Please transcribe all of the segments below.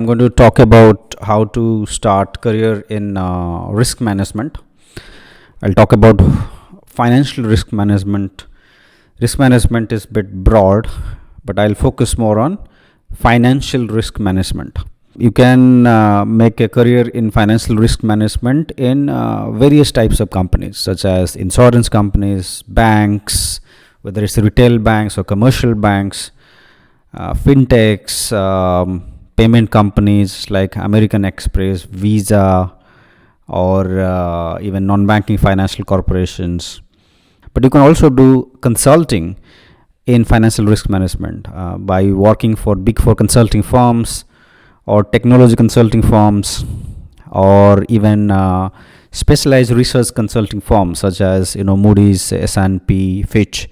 I'm going to talk about how to start career in risk management. I'll talk about financial risk management. Risk management is a bit broad, but I'll focus more on financial risk management. You can make a career in financial risk management in various types of companies, such as insurance companies, banks, whether it's retail banks or commercial banks, fintechs, payment companies like American Express, Visa, or even non-banking financial corporations. But you can also do consulting in financial risk management by working for big four consulting firms or technology consulting firms, or even specialized research consulting firms such as Moody's, S&P, Fitch,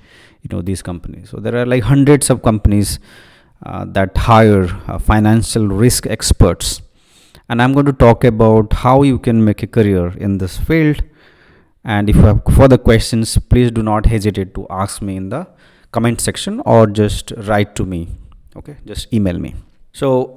these companies. So there are like hundreds of companies that hire financial risk experts, and I'm going to talk about how you can make a career in this field. And if you have further questions, please do not hesitate to ask me in the comment section or just write to me. Okay, just email me. So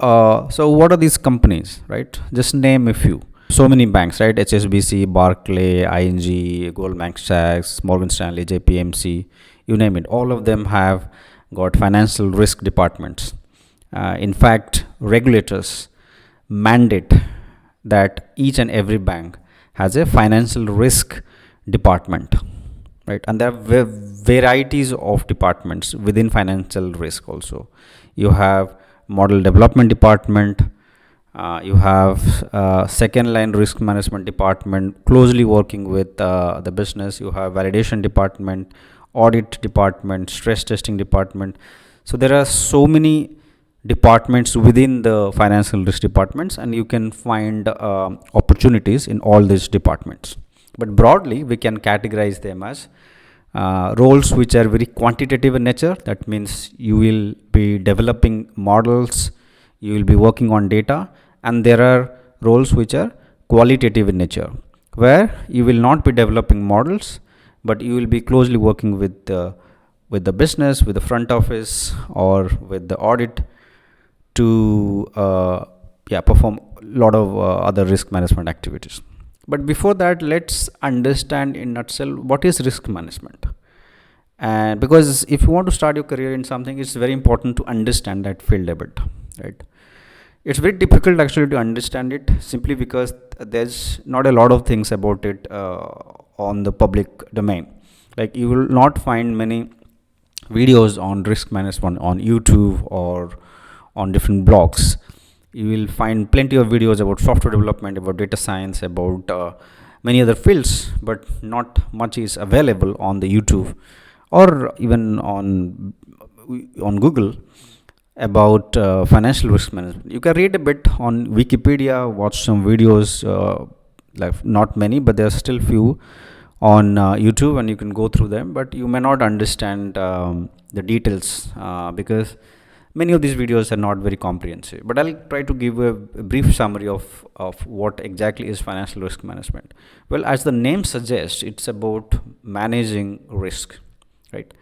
what are these companies, right? Just name a few. So many banks, right? HSBC, Barclay, ING, Goldman Sachs, Morgan Stanley, JPMC, you name it. All of them have got financial risk departments. In fact, regulators mandate that each and every bank has a financial risk department, right? And there are varieties of departments within financial risk also. You have model development department, you have second line risk management department closely working with the business. You have validation department, audit department, stress testing department. So there are so many departments within the financial risk departments, and you can find opportunities in all these departments. But broadly, we can categorize them as roles which are very quantitative in nature. That means you will be developing models, you will be working on data. And there are roles which are qualitative in nature, where you will not be developing models, but you will be closely working with the business, with the front office, or with the audit to perform a lot of other risk management activities. But before that, let's understand in nutshell what is risk management. And because if you want to start your career in something, it's very important to understand that field a bit, right? It's very difficult actually to understand it, simply because there's not a lot of things about it on the public domain. Like, you will not find many videos on risk management on YouTube or on different blogs. You will find plenty of videos about software development, about data science, about many other fields, but not much is available on the YouTube or even on Google about financial risk management. You can read a bit on Wikipedia, watch some videos, like not many, but there are still few on YouTube, and you can go through them, but you may not understand the details because many of these videos are not very comprehensive. But I'll try to give a brief summary of what exactly is financial risk management. Well, as the name suggests, it's about managing risk, right?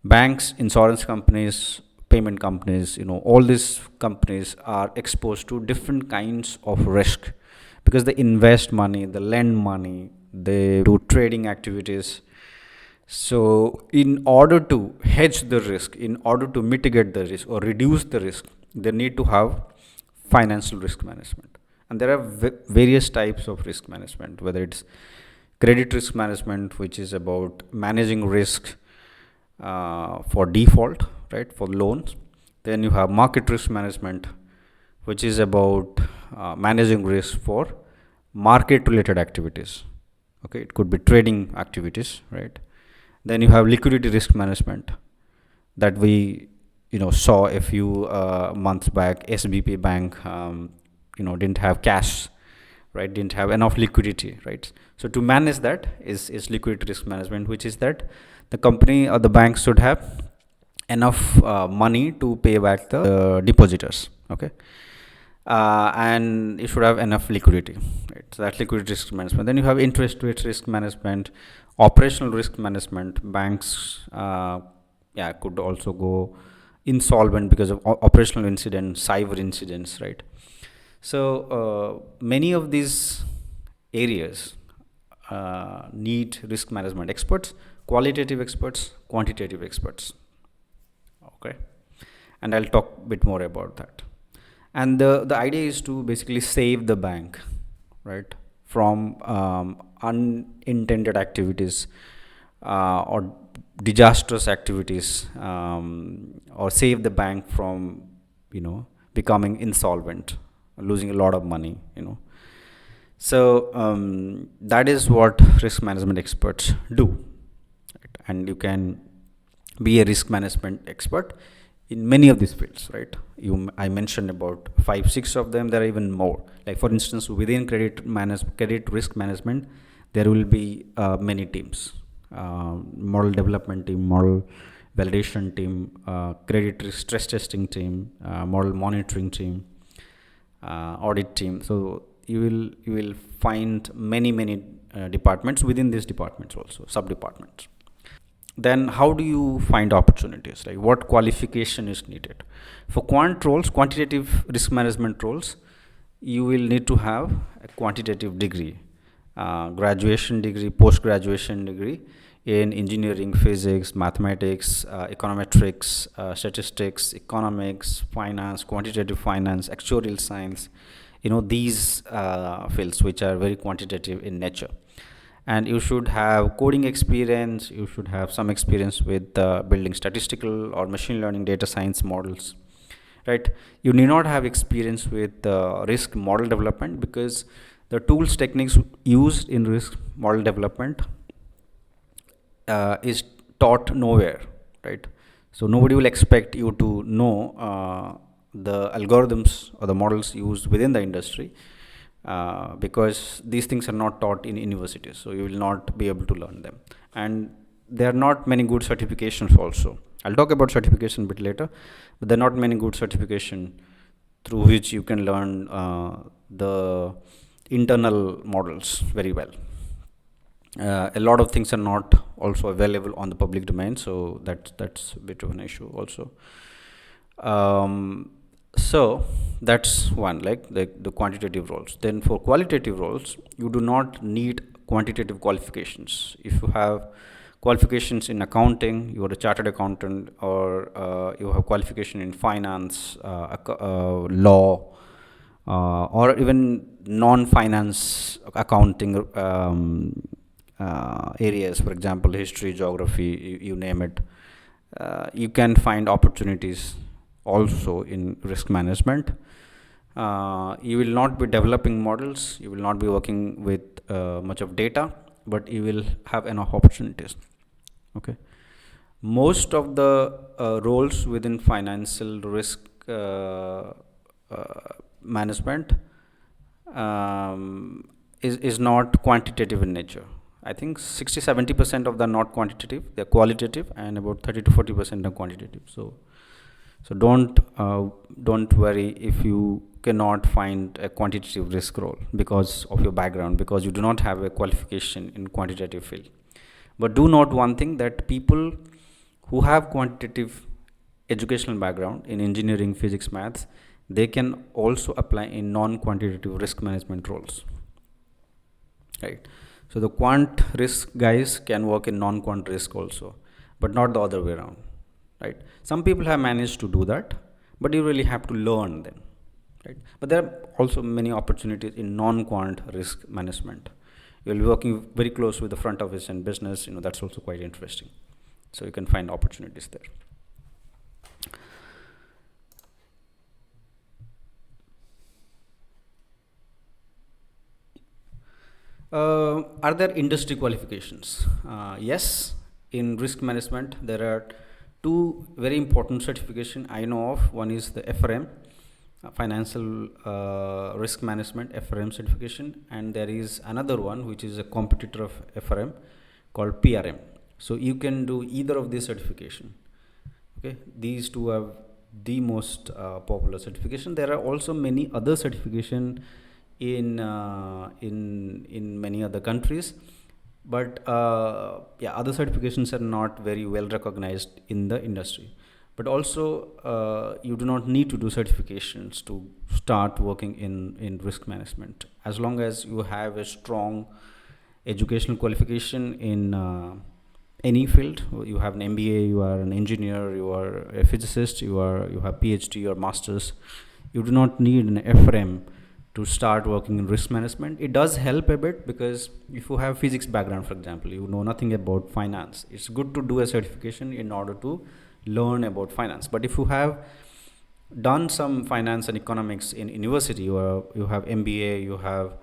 Banks, insurance companies, payment companies, all these companies are exposed to different kinds of risk because they invest money, they lend money, they do trading activities. So in order to hedge the risk, in order to mitigate the risk or reduce the risk, they need to have financial risk management. And there are various types of risk management, whether it's credit risk management, which is about managing risk for default, right, for loans. Then you have market risk management, which is about managing risk for market related activities. Okay, it could be trading activities, right? Then you have liquidity risk management that we saw a few months back. SBP Bank didn't have cash, right, didn't have enough liquidity, right? So to manage that is liquidity risk management, which is that the company or the bank should have enough money to pay back the depositors, okay, and you should have enough liquidity, right? So that's liquidity risk management. Then you have interest rate risk management, operational risk management. Banks could also go insolvent because of operational incidents, cyber incidents, right? So many of these areas need risk management experts, qualitative experts, quantitative experts. Okay, and I'll talk a bit more about that. And the idea is to basically save the bank, right, from unintended activities or disastrous activities, or save the bank from, becoming insolvent, losing a lot of money, So that is what risk management experts do, right? And you can be a risk management expert in many of these fields, right? I mentioned about 5 6 of them. There are even more. Like for instance, within credit risk management, there will be many teams: model development team, model validation team, credit risk stress testing team, model monitoring team, audit team. So you will find many departments within these departments, also sub departments. Then how do you find opportunities? Like what qualification is needed for quant roles, quantitative risk management roles? You will need to have a quantitative degree, graduation degree, post graduation degree in engineering, physics, mathematics, econometrics, statistics, economics, finance, quantitative finance, actuarial science, these fields which are very quantitative in nature. And you should have coding experience, you should have some experience with building statistical or machine learning data science models, right? You need not have experience with risk model development, because the tools techniques used in risk model development is taught nowhere, right? So nobody will expect you to know the algorithms or the models used within the industry, because these things are not taught in universities, so you will not be able to learn them. And there are not many good certifications also. I'll talk about certification a bit later, but there are not many good certification through which you can learn the internal models very well. A lot of things are not also available on the public domain, so that's a bit of an issue also. So that's one, like the quantitative roles. Then for qualitative roles, you do not need quantitative qualifications. If you have qualifications in accounting, you are a chartered accountant, or you have qualification in finance, law, or even non-finance accounting areas, for example history, geography, you name it, you can find opportunities also in risk management. You will not be developing models, you will not be working with much of data, but you will have enough opportunities. Okay, most of the roles within financial risk management is not quantitative in nature. I think 60-70% of them are not quantitative, they're qualitative, and about 30-40% are quantitative. So don't worry if you cannot find a quantitative risk role because of your background, because you do not have a qualification in quantitative field. But do note one thing, that people who have quantitative educational background in engineering, physics, maths, they can also apply in non-quantitative risk management roles, right? So the quant risk guys can work in non-quant risk also, but not the other way around, right? Some people have managed to do that, but you really have to learn them, right? But there are also many opportunities in non-quant risk management. You'll be working very close with the front office and business, that's also quite interesting. So you can find opportunities there. Are there industry qualifications? Yes, in risk management, there are two very important certification I know of. One is the FRM, Financial Risk Management FRM certification, and there is another one which is a competitor of FRM called PRM. So you can do either of these certification. Okay, these two are the most popular certification. There are also many other certification in many other countries, but yeah, other certifications are not very well recognized in the industry. But also you do not need to do certifications to start working in risk management, as long as you have a strong educational qualification in any field. You have an MBA, you are an engineer, you are a physicist, you have PhD or masters. You do not need an FRM to start working in risk management. It does help a bit, because if you have physics background, for example, you know nothing about finance, it's good to do a certification in order to learn about finance. But if you have done some finance and economics in university, or you have MBA, you have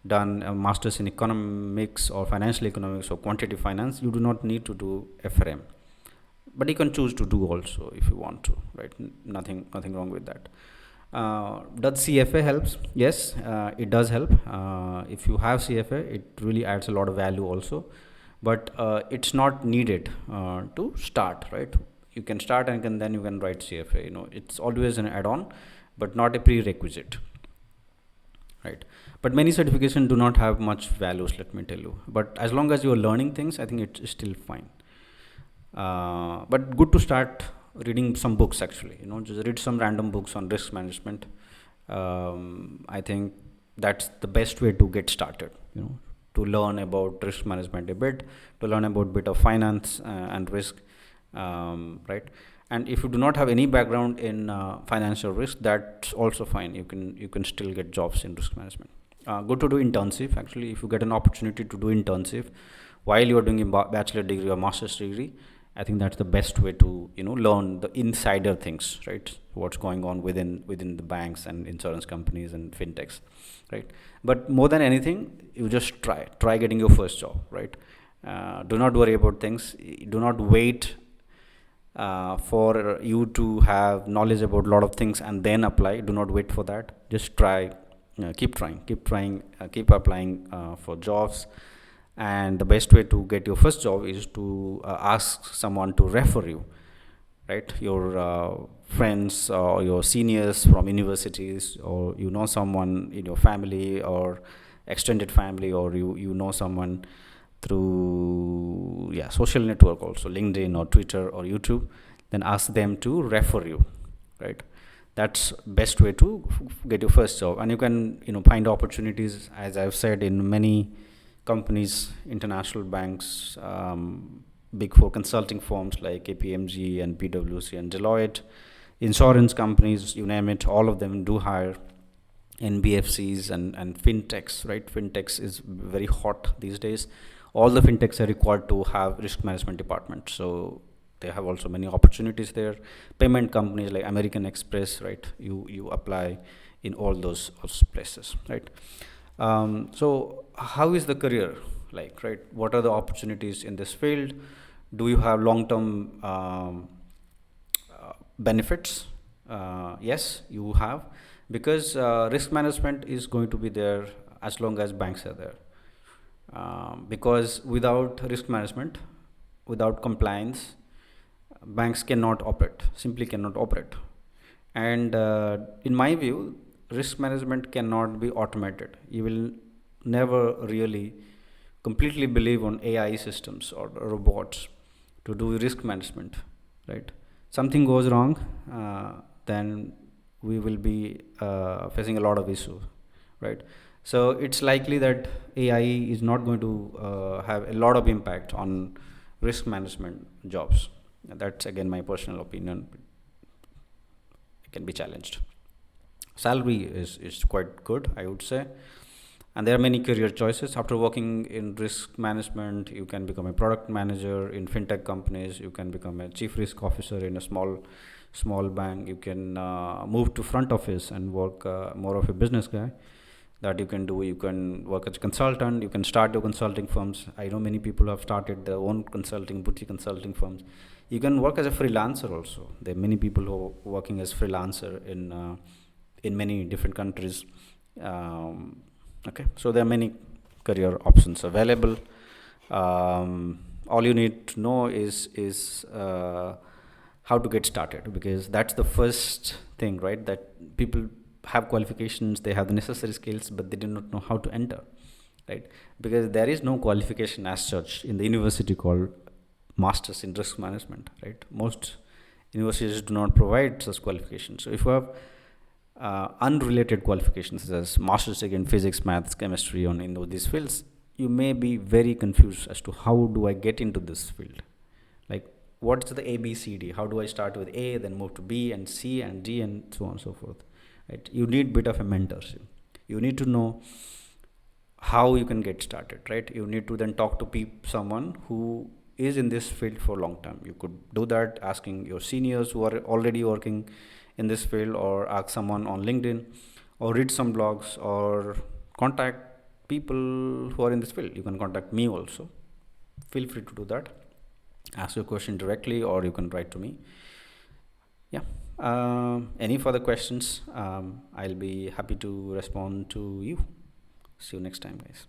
done a masters in economics or financial economics or quantitative finance, you do not need to do FRM. But you can choose to do also if you want to, right? Nothing wrong with that. Does CFA helps? Yes, it does help. If you have CFA, it really adds a lot of value also, but it's not needed to start, right? You can start and then you can write CFA. It's always an add-on, but not a prerequisite, right? But many certifications do not have much values, let me tell you. But as long as you are learning things, I think it's still fine. But good to start reading some books, actually. Just read some random books on risk management. I think that's the best way to get started, to learn about risk management a bit, to learn about bit of finance and risk, right? And if you do not have any background in financial risk, that's also fine. You can still get jobs in risk management. Good to do internship, actually. If you get an opportunity to do internship while you are doing a bachelor degree or master's degree, I think that's the best way to learn the insider things, right? What's going on within the banks and insurance companies and fintechs, right? But more than anything, you just try getting your first job, right? Do not worry about things. Do not wait for you to have knowledge about a lot of things and then apply. Do not wait for that. Just try. Keep trying, keep applying for jobs. And the best way to get your first job is to ask someone to refer you, right? Your friends or your seniors from universities, or someone in your family or extended family, or you know someone through social network, also LinkedIn or Twitter or YouTube. Then ask them to refer you, right? That's best way to get your first job. And you can find opportunities, as I've said, in many companies, international banks, big four consulting firms like KPMG and PwC and Deloitte, insurance companies, you name it, all of them do hire. NBFCs and fintechs, right? Fintechs is very hot these days. All the fintechs are required to have risk management department, so they have also many opportunities there. Payment companies like American Express, right? You apply in all those places, right? So how is the career like, right? What are the opportunities in this field? Do you have long-term benefits? Yes, you have, because risk management is going to be there as long as banks are there. Because without risk management, without compliance, banks simply cannot operate. And in my view, risk management cannot be automated. You will never really completely believe on AI systems or robots to do risk management, right? Something goes wrong, then we will be facing a lot of issues, right? So it's likely that AI is not going to have a lot of impact on risk management jobs. That's again my personal opinion. It can be challenged. Salary is quite good, I would say. And there are many career choices. After working in risk management, you can become a product manager in fintech companies. You can become a chief risk officer in a small bank. You can move to front office and work more of a business guy. That you can do. You can work as a consultant. You can start your consulting firms. I know many people have started their own boutique consulting firms. You can work as a freelancer also. There are many people who are working as freelancer in many different countries. Okay, so there are many career options available. All you need to know is how to get started, because that's the first thing, right? That people have qualifications, they have the necessary skills, but they do not know how to enter, right? Because there is no qualification as such in the university called masters in risk management, right? Most Universities do not provide such qualifications. So if you have unrelated qualifications such as master's degree in physics, maths, chemistry, on in these fields, you may be very confused as to how do I get into this field. Like, what's the ABCD? How do I start with A, then move to B and C and D and so on and so forth? Right? You need bit of a mentorship. You need to know how you can get started, right? You need to then talk to someone who is in this field for a long time. You could do that asking your seniors who are already working in this field, or ask someone on LinkedIn, or read some blogs, or contact people who are in this field. You can contact me also. Feel free to do that. Ask your question directly, or you can write to me. Yeah. Any further questions? I'll be happy to respond to you. See you next time, guys.